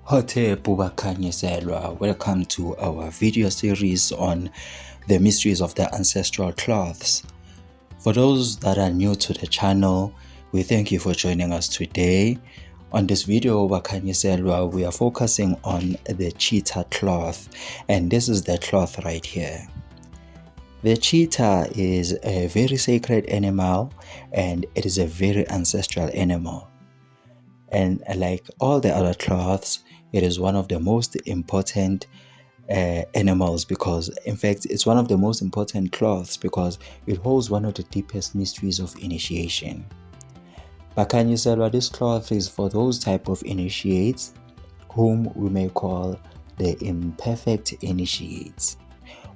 Hote Bubakanye Selwa, welcome to our video series on the mysteries of the ancestral cloths. For those that are new to the channel, we thank you for joining us today. On this video, Bubakanye Selwa, we are focusing on the cheetah cloth, and this is the cloth right here. The cheetah is a very sacred animal, and it is a very ancestral animal. And like all the other cloths, it is one of the most important animals because, in fact, it's one of the most important cloths because it holds one of the deepest mysteries of initiation. Bakanye Selwa, this cloth is for those type of initiates whom we may call the imperfect initiates.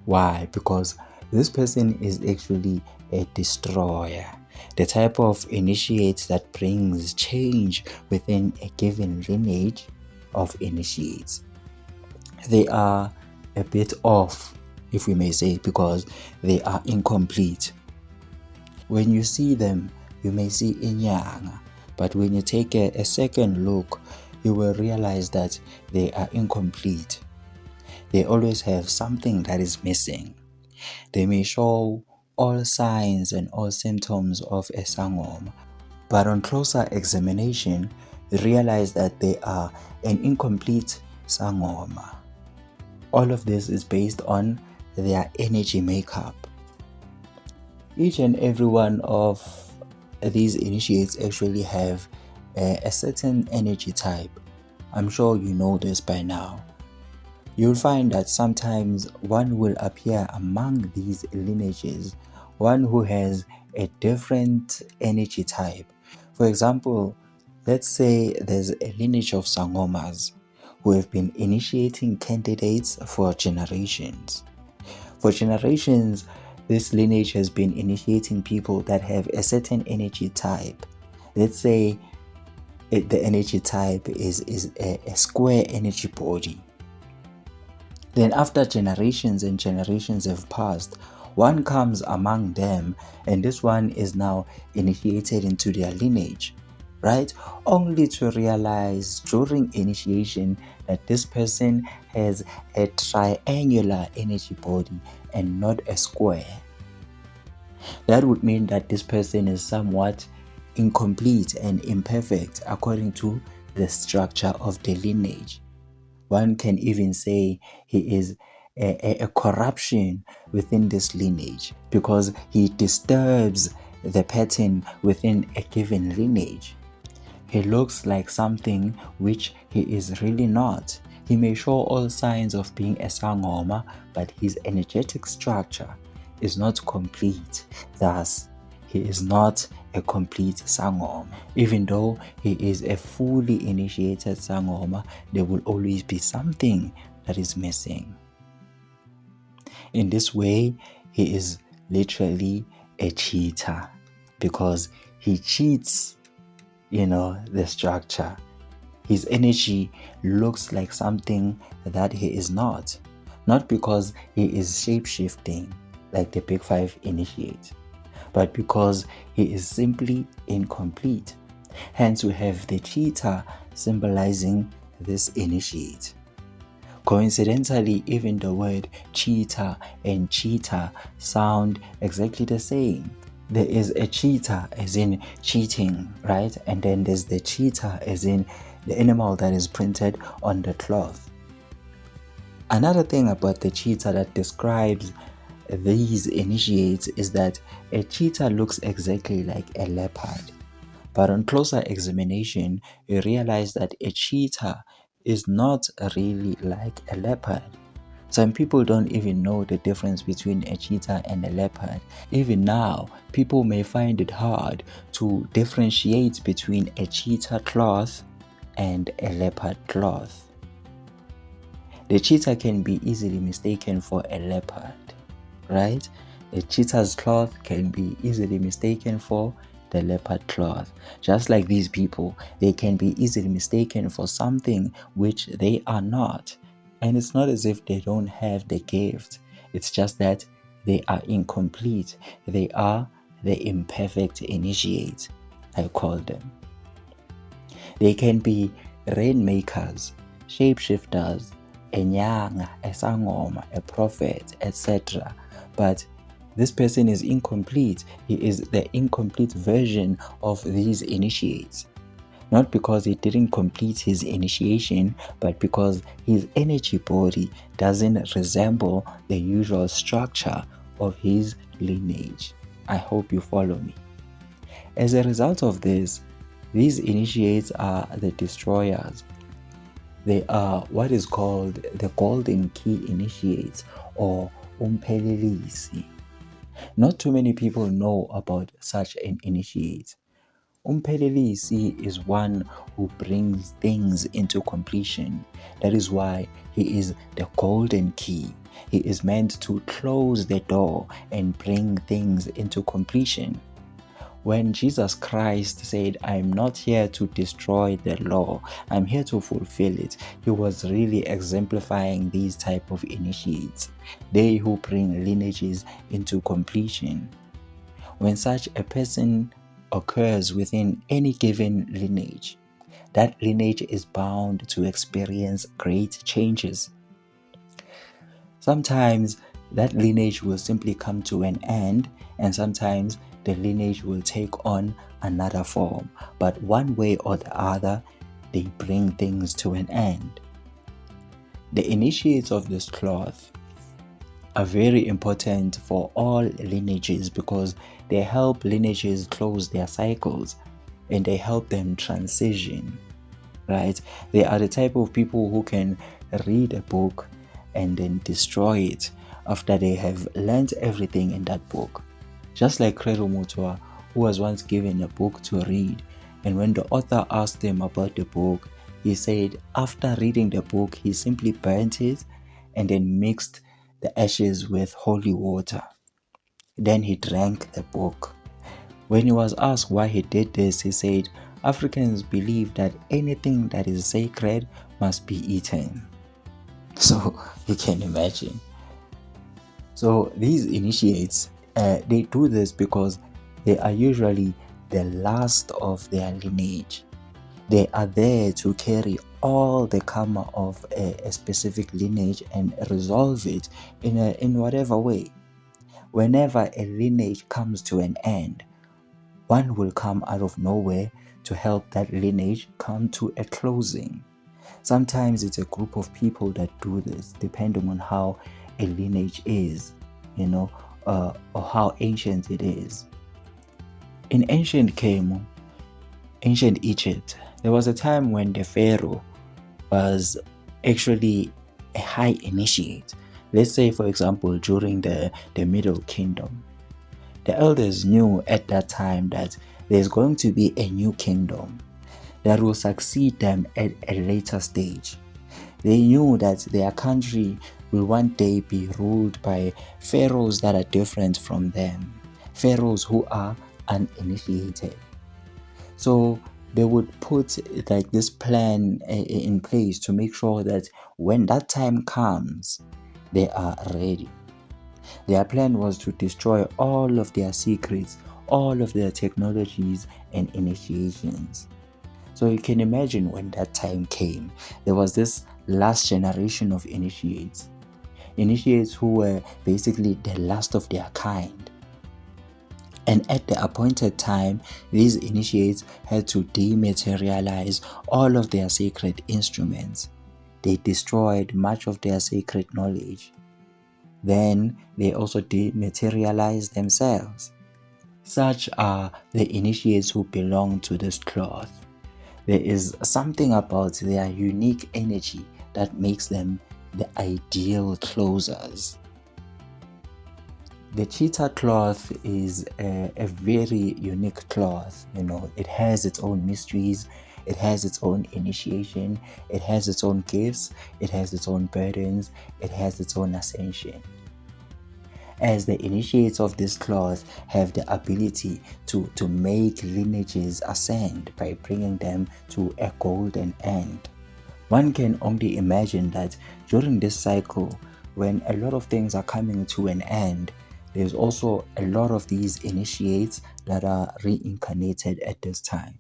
Why? Because this person is actually a destroyer, the type of initiate that brings change within a given lineage of initiates. They are a bit off, if we may say, because they are incomplete. When you see them, you may see inyanga, but when you take a second look, you will realize that they are incomplete. They always have something that is missing. They may show all signs and all symptoms of a sangoma, but on closer examination, you realize that they are an incomplete sangoma. All of this is based on their energy makeup. Each and every one of these initiates actually have a certain energy type. I'm sure you know this by now. You'll find that sometimes one will appear among these lineages, one who has a different energy type. For example, let's say there's a lineage of Sangomas who have been initiating candidates for generations. For generations, this lineage has been initiating people that have a certain energy type. Let's say the energy type is a square energy body. Then after generations and generations have passed, one comes among them and this one is now initiated into their lineage, right? Only to realize during initiation that this person has a triangular energy body and not a square. That would mean that this person is somewhat incomplete and imperfect according to the structure of the lineage. One can even say he is a corruption within this lineage because he disturbs the pattern within a given lineage. He looks like something which he is really not. He may show all signs of being a sangoma, but his energetic structure is not complete. Thus, he is not a complete sangoma. Even though he is a fully initiated sangoma, there will always be something that is missing. In this way, he is literally a cheater because he cheats, the structure. His energy looks like something that he is not because he is shape-shifting like the Big Five initiate, but because he is simply incomplete. Hence, we have the cheetah symbolizing this initiate. Coincidentally, even the word cheetah and cheetah sound exactly the same. There is a cheetah as in cheating, right? And then there's the cheetah as in the animal that is printed on the cloth. Another thing about the cheetah that describes these initiates is that a cheetah looks exactly like a leopard. But on closer examination, you realize that a cheetah is not really like a leopard. Some people don't even know the difference between a cheetah and a leopard. Even now, people may find it hard to differentiate between a cheetah cloth and a leopard cloth. The cheetah can be easily mistaken for a leopard, right? A cheetah's cloth can be easily mistaken for the leopard cloth. Just like these people, they can be easily mistaken for something which they are not. And it's not as if they don't have the gift. It's just that they are incomplete. They are the imperfect initiate, I call them. They can be rainmakers, shapeshifters, a nyanga, a sangoma, a prophet, etc. But this person is incomplete. He is the incomplete version of these initiates. Not because he didn't complete his initiation, but because his energy body doesn't resemble the usual structure of his lineage. I hope you follow me. As a result of this, these initiates are the destroyers. They are what is called the golden key initiates or umphelelisi. Not too many people know about such an initiate. Umphelelisi is one who brings things into completion. That is why he is the golden key. He is meant to close the door and bring things into completion. When Jesus Christ said, "I'm not here to destroy the law, I'm here to fulfill it," he was really exemplifying these type of initiates, they who bring lineages into completion. When such a person occurs within any given lineage, that lineage is bound to experience great changes. Sometimes that lineage will simply come to an end, and sometimes the lineage will take on another form. But one way or the other, they bring things to an end. The initiates of this cloth are very important for all lineages because they help lineages close their cycles and they help them transition, right? They are the type of people who can read a book and then destroy it after they have learned everything in that book. Just like Credo Mutwa, who was once given a book to read, and when the author asked him about the book, he said after reading the book, he simply burnt it and then mixed the ashes with holy water. Then he drank the book. When he was asked why he did this, he said, Africans believe that anything that is sacred must be eaten. So you can imagine. So these initiates, they do this because they are usually the last of their lineage. They are there to carry all the karma of a specific lineage and resolve it in whatever way. Whenever a lineage comes to an end, one will come out of nowhere to help that lineage come to a closing. Sometimes it's a group of people that do this, depending on how a lineage is, or how ancient it is. In ancient Kemu, ancient Egypt, there was a time when the pharaoh was actually a high initiate. Let's say, for example, during the Middle Kingdom. The elders knew at that time that there's going to be a new kingdom that will succeed them at a later stage. They knew that their country will one day be ruled by pharaohs that are different from them, pharaohs who are uninitiated. So they would put like this plan in place to make sure that when that time comes, they are ready. Their plan was to destroy all of their secrets, all of their technologies and initiations. So you can imagine when that time came, there was this last generation of initiates. Initiates who were basically the last of their kind. And at the appointed time, these initiates had to dematerialize all of their sacred instruments. They destroyed much of their sacred knowledge. Then they also dematerialized themselves. Such are the initiates who belong to this cloth. There is something about their unique energy that makes them the ideal closers. The cheetah cloth is a very unique cloth. It has its own mysteries, it has its own initiation, it has its own gifts, it has its own burdens, it has its own ascension. As the initiates of this cloth have the ability to make lineages ascend by bringing them to a golden end. One can only imagine that during this cycle, when a lot of things are coming to an end, there's also a lot of these initiates that are reincarnated at this time.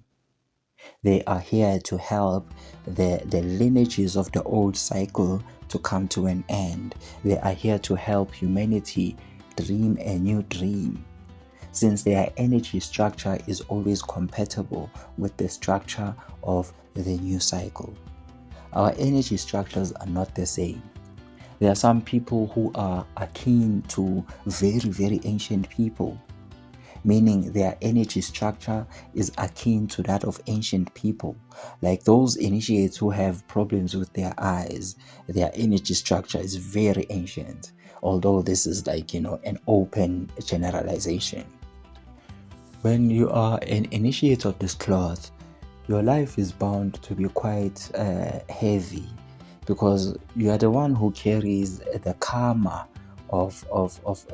They are here to help the lineages of the old cycle to come to an end. They are here to help humanity dream a new dream, since their energy structure is always compatible with the structure of the new cycle. Our energy structures are not the same. There are some people who are akin to very, very ancient people, meaning their energy structure is akin to that of ancient people. Like those initiates who have problems with their eyes, their energy structure is very ancient, although this is like, an open generalization. When you are an initiate of this cloth, your life is bound to be quite heavy, because you are the one who carries the karma of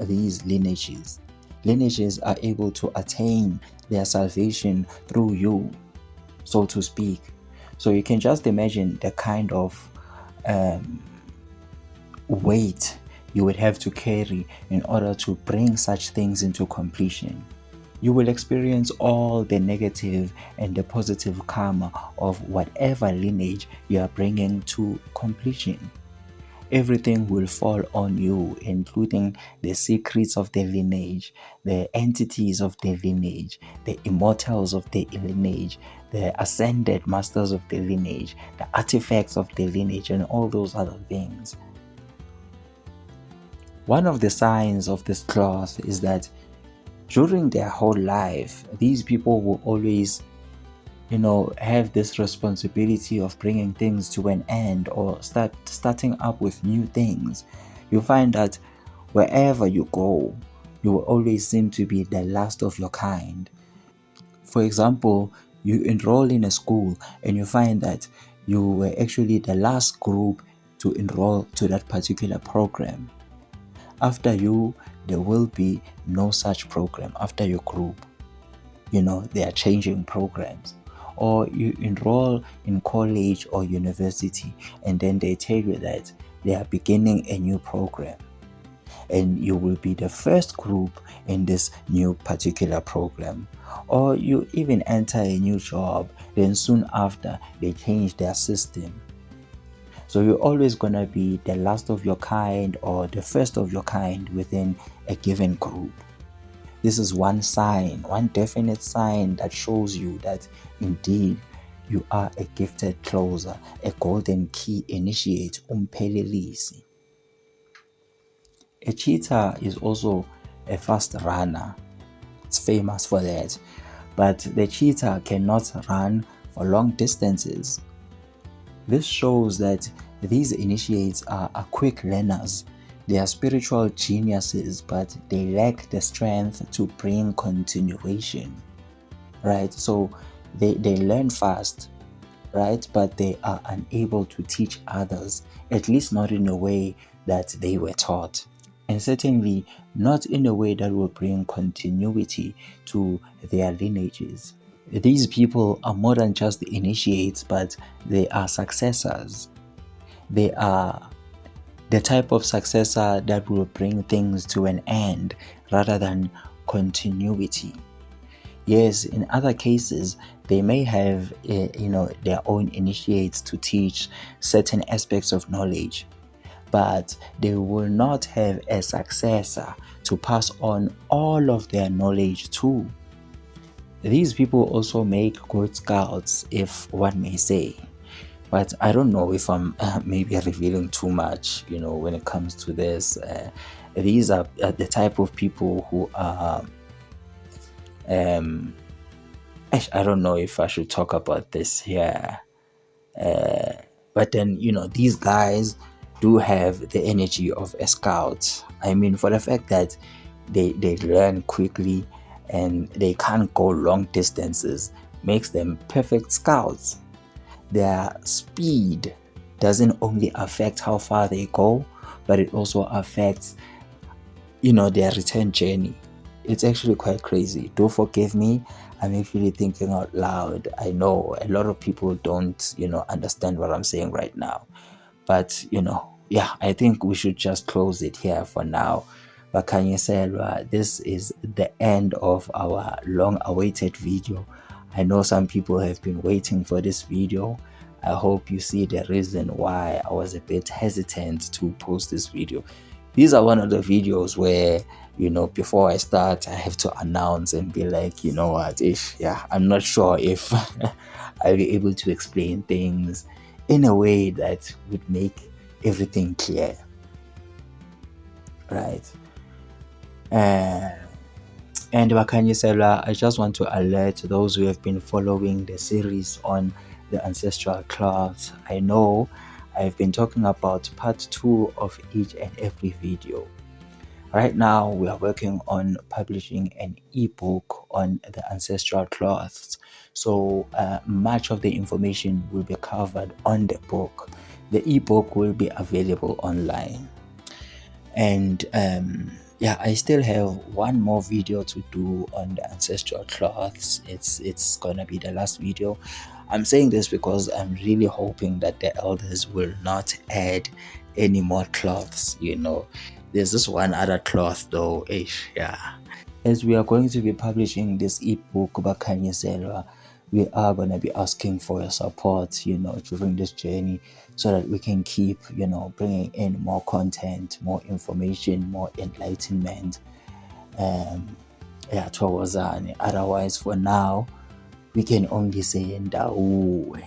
these lineages. Lineages are able to attain their salvation through you, so to speak. So you can just imagine the kind of weight you would have to carry in order to bring such things into completion. You will experience all the negative and the positive karma of whatever lineage you are bringing to completion. Everything will fall on you, including the secrets of the lineage, the entities of the lineage, the immortals of the lineage, the ascended masters of the lineage, the artifacts of the lineage, and all those other things. One of the signs of this cloth is that during their whole life, these people will always, have this responsibility of bringing things to an end or starting up with new things. You find that wherever you go, you will always seem to be the last of your kind. For example, you enroll in a school and you find that you were actually the last group to enroll to that particular program. After you, there will be no such program after your group. They are changing programs. Or you enroll in college or university and then they tell you that they are beginning a new program and you will be the first group in this new particular program. Or you even enter a new job, then soon after they change their system. So you're always gonna be the last of your kind or the first of your kind within a given group. This is one sign, one definite sign that shows you that indeed you are a gifted closer, a golden key initiate, umphelelisi. A cheetah is also a fast runner. It's famous for that. But the cheetah cannot run for long distances. This shows that these initiates are quick learners. They are spiritual geniuses, but they lack the strength to bring continuation, right? So they learn fast, right? But they are unable to teach others, at least not in a way that they were taught. And certainly not in a way that will bring continuity to their lineages. These people are more than just initiates, but they are successors. They are the type of successor that will bring things to an end rather than continuity. Yes, in other cases, they may have their own initiates to teach certain aspects of knowledge, but they will not have a successor to pass on all of their knowledge to. These people also make good scouts, if one may say. But I don't know if I'm maybe revealing too much, when it comes to this. These are the type of people who are. I don't know if I should talk about this here. But then, these guys do have the energy of a scout. I mean, for the fact that they learn quickly and they can't go long distances makes them perfect scouts. Their speed doesn't only affect how far they go, but it also affects, their return journey. It's actually quite crazy. Do forgive me. I'm actually thinking out loud. I know a lot of people don't, understand what I'm saying right now. But, I think we should just close it here for now. Bakanyeselwa, this is the end of our long-awaited video. I know some people have been waiting for this video. I hope you see the reason why I was a bit hesitant to post this video. These are one of the videos where, before I start, I have to announce and be like, you know what, I'm not sure if I'll be able to explain things in a way that would make everything clear, right? And Bakanyisela, I just want to alert those who have been following the series on the ancestral cloths. I know I've been talking about part 2 of each and every video. Right now, we are working on publishing an ebook on the ancestral cloths. So much of the information will be covered on the book. The ebook will be available online. And I still have one more video to do on the ancestral cloths. It's gonna be the last video. I'm saying this because I'm really hoping that the elders will not add any more cloths. There's this one other cloth though. As we are going to be publishing this ebook, Bakanyiselwa, we are going to be asking for your support, during this journey, so that we can keep, bringing in more content, more information, more enlightenment. Otherwise, for now, we can only say Ndawo.